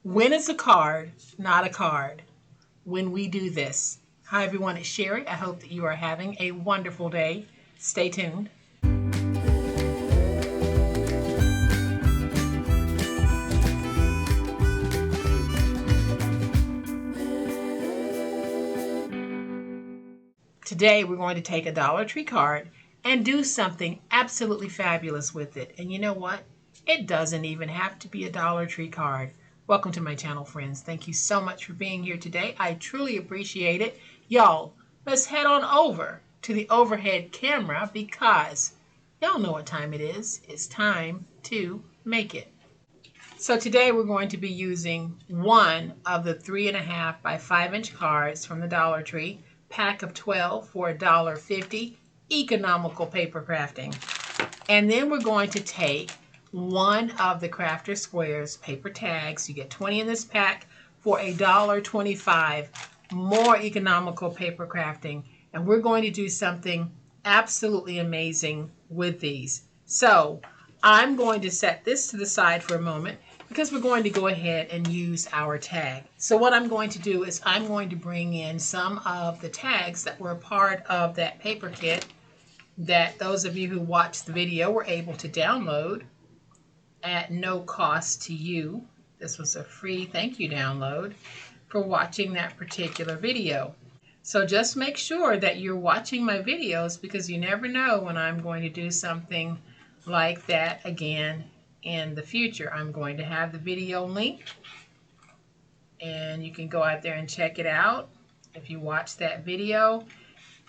When is a card not a card? When we do this. Hi everyone, it's Sherry. I hope that you are having a wonderful day. Stay tuned. Today we're going to take a Dollar Tree card and do something absolutely fabulous with it. And you know what? It doesn't even have to be a Dollar Tree card. Welcome to my channel, friends. Thank you so much for being here today. I truly appreciate it. Y'all, let's head on over to the overhead camera because y'all know what time it is. It's time to make it. So today we're going to be using one of the 3.5 by 5-inch cards from the Dollar Tree, pack of 12 for $1.50, economical paper crafting. And then we're going to take one of the Crafter Squares paper tags. You get 20 in this pack for $1.25, more economical paper crafting. And we're going to do something absolutely amazing with these. So I'm going to set this to the side for a moment because we're going to go ahead and use our tag. So what I'm going to do is I'm going to bring in some of the tags that were a part of that paper kit that those of you who watched the video were able to download at no cost to you. This was a free thank you download for watching that particular video. So just make sure that you're watching my videos because you never know when I'm going to do something like that again in the future. I'm going to have the video link and you can go out there and check it out. If you watch that video,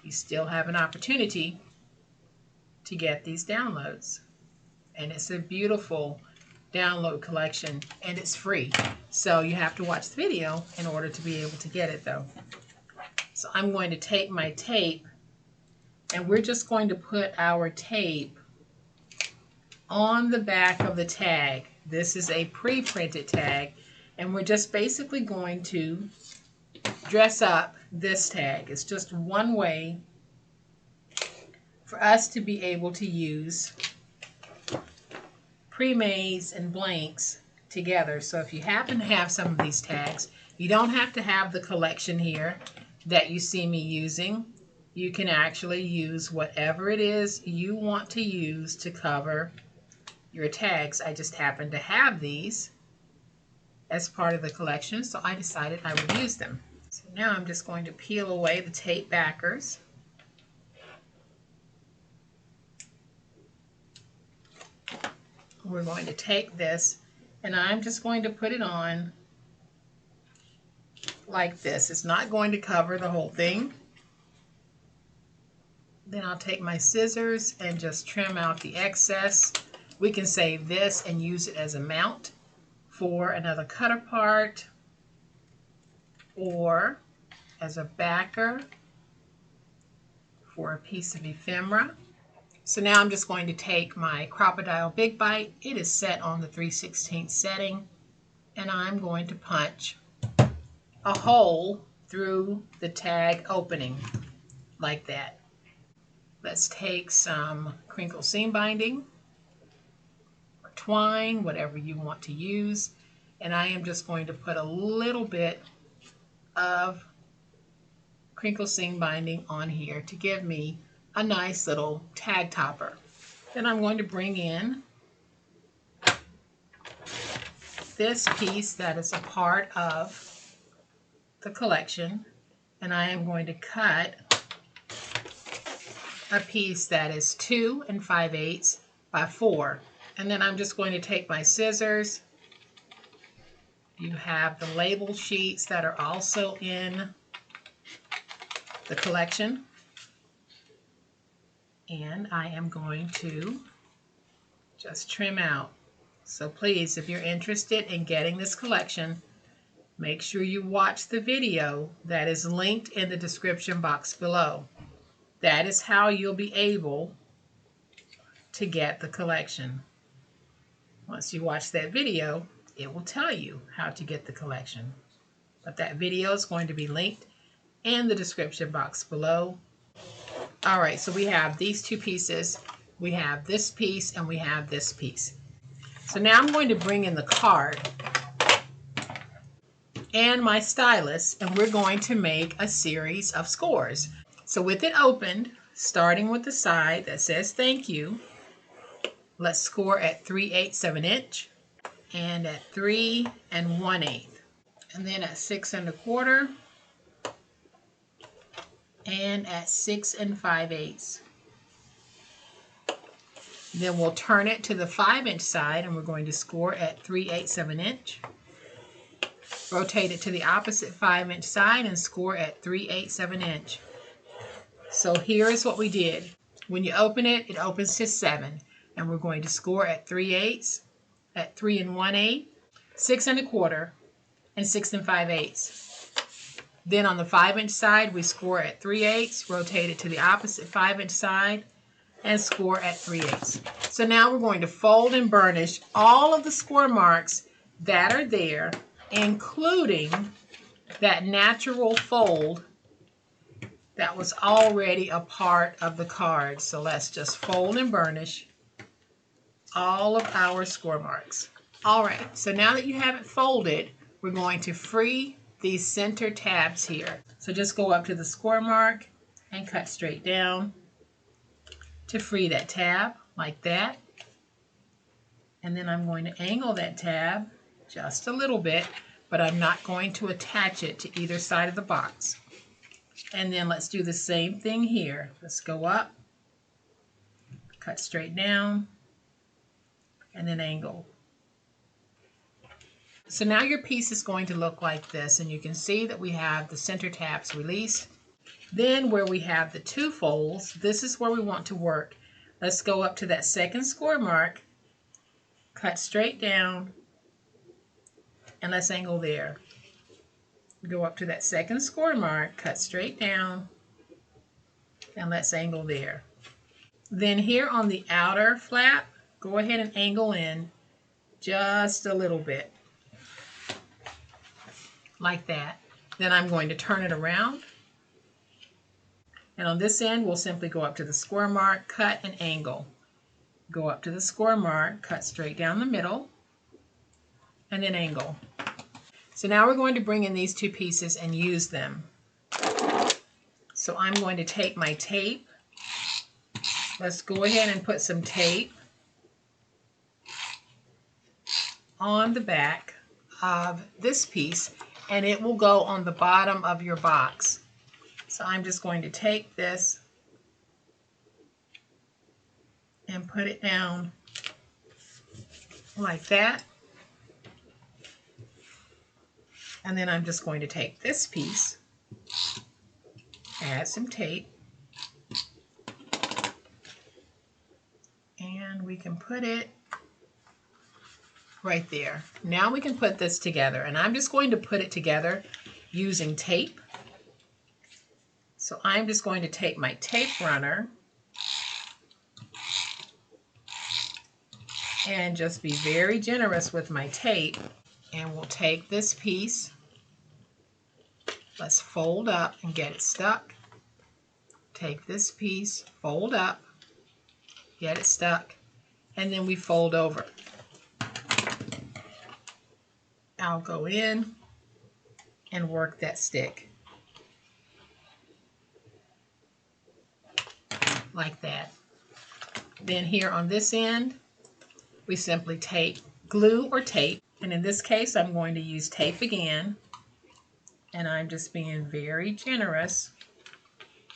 you still have an opportunity to get these downloads. And it's a beautiful download collection and it's free. So you have to watch the video in order to be able to get it though. So I'm going to take my tape and we're just going to put our tape on the back of the tag. This is a pre-printed tag and we're just basically going to dress up this tag. It's just one way for us to be able to use pre-mades and blanks together. So if you happen to have some of these tags, you don't have to have the collection here that you see me using. You can actually use whatever it is you want to use to cover your tags. I just happen to have these as part of the collection, so I decided I would use them. So now I'm just going to peel away the tape backers. We're going to take this and I'm just going to put it on like this. It's not going to cover the whole thing. Then I'll take my scissors and just trim out the excess. We can save this and use it as a mount for another cutter part or as a backer for a piece of ephemera. So now I'm just going to take my Crocodile Big Bite. It is set on the 3/16 setting and I'm going to punch a hole through the tag opening like that. Let's take some crinkle seam binding or twine, whatever you want to use, and I am just going to put a little bit of crinkle seam binding on here to give me a nice little tag topper. Then I'm going to bring in this piece that is a part of the collection and I am going to cut a piece that is 2 5/8 by 4. And then I'm just going to take my scissors. You have the label sheets that are also in the collection. And I am going to just trim out. So please, if you're interested in getting this collection, make sure you watch the video that is linked in the description box below. That is how you'll be able to get the collection. Once you watch that video, it will tell you how to get the collection. But that video is going to be linked in the description box below. All right, so we have these two pieces. We have this piece and we have this piece. So now I'm going to bring in the card and my stylus, and we're going to make a series of scores. So with it opened, starting with the side that says thank you, let's score at 3/8 of an inch and at 3 1/8, and then at 6 1/4 and at 6 5/8. Then we'll turn it to the 5-inch side and we're going to score at 3/8 of an inch. Rotate it to the opposite 5-inch side and score at 3/8 of an inch. So here is what we did. When you open it, it opens to 7, and we're going to score at 3/8, at 3 1/8, 6 1/4, and 6 5/8. Then on the 5-inch side, we score at 3/8, rotate it to the opposite 5-inch side, and score at 3/8. So now we're going to fold and burnish all of the score marks that are there, including that natural fold that was already a part of the card. So let's just fold and burnish all of our score marks. All right, so now that you have it folded, we're going to free these center tabs here. So just go up to the score mark and cut straight down to free that tab like that. And then I'm going to angle that tab just a little bit, but I'm not going to attach it to either side of the box. And then let's do the same thing here. Let's go up, cut straight down, and then angle. So now your piece is going to look like this, and you can see that we have the center tabs released. Then where we have the 2 folds, this is where we want to work. Let's go up to that second score mark, cut straight down, and let's angle there. Go up to that second score mark, cut straight down, and let's angle there. Then here on the outer flap, go ahead and angle in just a little bit, like that. Then I'm going to turn it around. And on this end, we'll simply go up to the score mark, cut and angle. Go up to the score mark, cut straight down the middle, and then angle. So now we're going to bring in these 2 pieces and use them. So I'm going to take my tape. Let's go ahead and put some tape on the back of this piece, and it will go on the bottom of your box. So I'm just going to take this and put it down like that. And then I'm just going to take this piece, add some tape, and we can put it right there. Now we can put this together, and I'm just going to put it together using tape. So I'm just going to take my tape runner and just be very generous with my tape. And we'll take this piece, let's fold up and get it stuck. Take this piece, fold up, get it stuck, and then we fold over. I'll go in and work that stick like that. Then here on this end, we simply take glue or tape. And in this case, I'm going to use tape again. And I'm just being very generous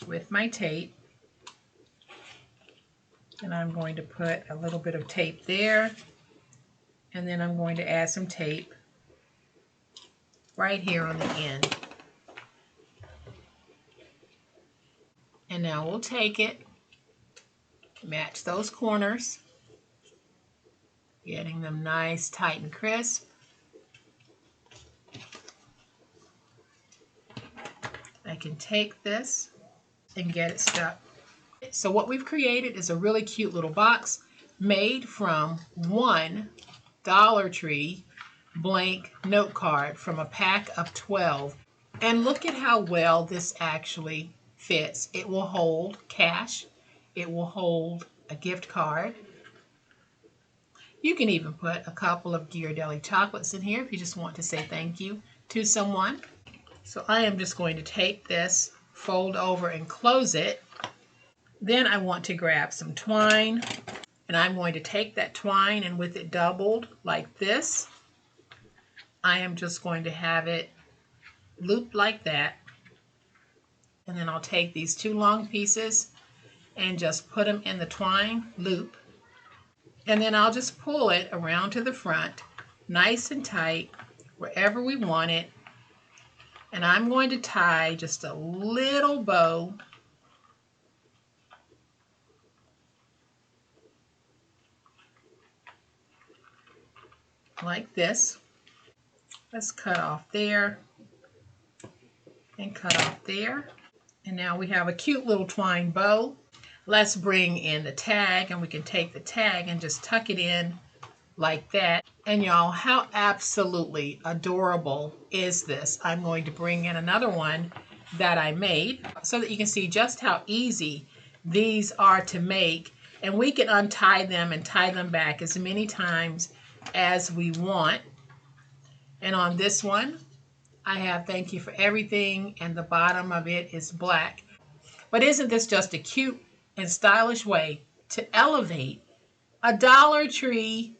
with my tape. And I'm going to put a little bit of tape there. And then I'm going to add some tape right here on the end. And now we'll take it, match those corners, getting them nice, tight, and crisp. I can take this and get it stuck. So what we've created is a really cute little box made from one Dollar Tree blank note card from a pack of 12. And look at how well this actually fits. It will hold cash. It will hold a gift card. You can even put a couple of Ghirardelli chocolates in here if you just want to say thank you to someone. So I am just going to take this, fold over and close it. Then I want to grab some twine, and I'm going to take that twine, and with it doubled like this, I am just going to have it looped like that. And then I'll take these two long pieces and just put them in the twine loop. And then I'll just pull it around to the front, nice and tight, wherever we want it. And I'm going to tie just a little bow like this. Let's cut off there and cut off there. And now we have a cute little twine bow. Let's bring in the tag, and we can take the tag and just tuck it in like that. And y'all, how absolutely adorable is this? I'm going to bring in another one that I made so that you can see just how easy these are to make. And we can untie them and tie them back as many times as we want. And on this one, I have thank you for everything, and the bottom of it is black. But isn't this just a cute and stylish way to elevate a Dollar Tree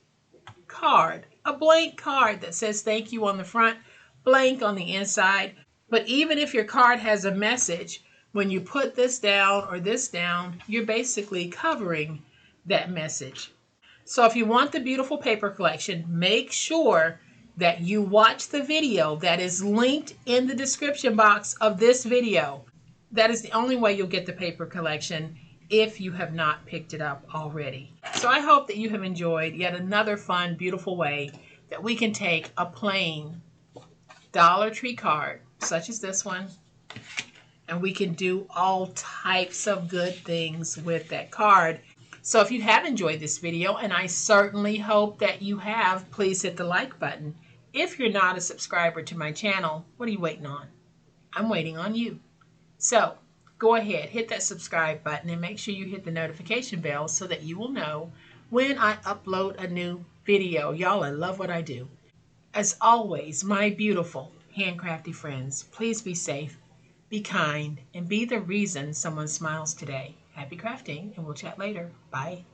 card? A blank card that says thank you on the front, blank on the inside. But even if your card has a message, when you put this down or this down, you're basically covering that message. So if you want the beautiful paper collection, make sure that you watch the video that is linked in the description box of this video. That is the only way you'll get the paper collection if you have not picked it up already. So I hope that you have enjoyed yet another fun, beautiful way that we can take a plain Dollar Tree card, such as this one, and we can do all types of good things with that card. So if you have enjoyed this video, and I certainly hope that you have, please hit the like button. If you're not a subscriber to my channel, what are you waiting on? I'm waiting on you. So go ahead, hit that subscribe button, and make sure you hit the notification bell so that you will know when I upload a new video. Y'all, I love what I do. As always, my beautiful handcrafty friends, please be safe, be kind, and be the reason someone smiles today. Happy crafting, and we'll chat later. Bye.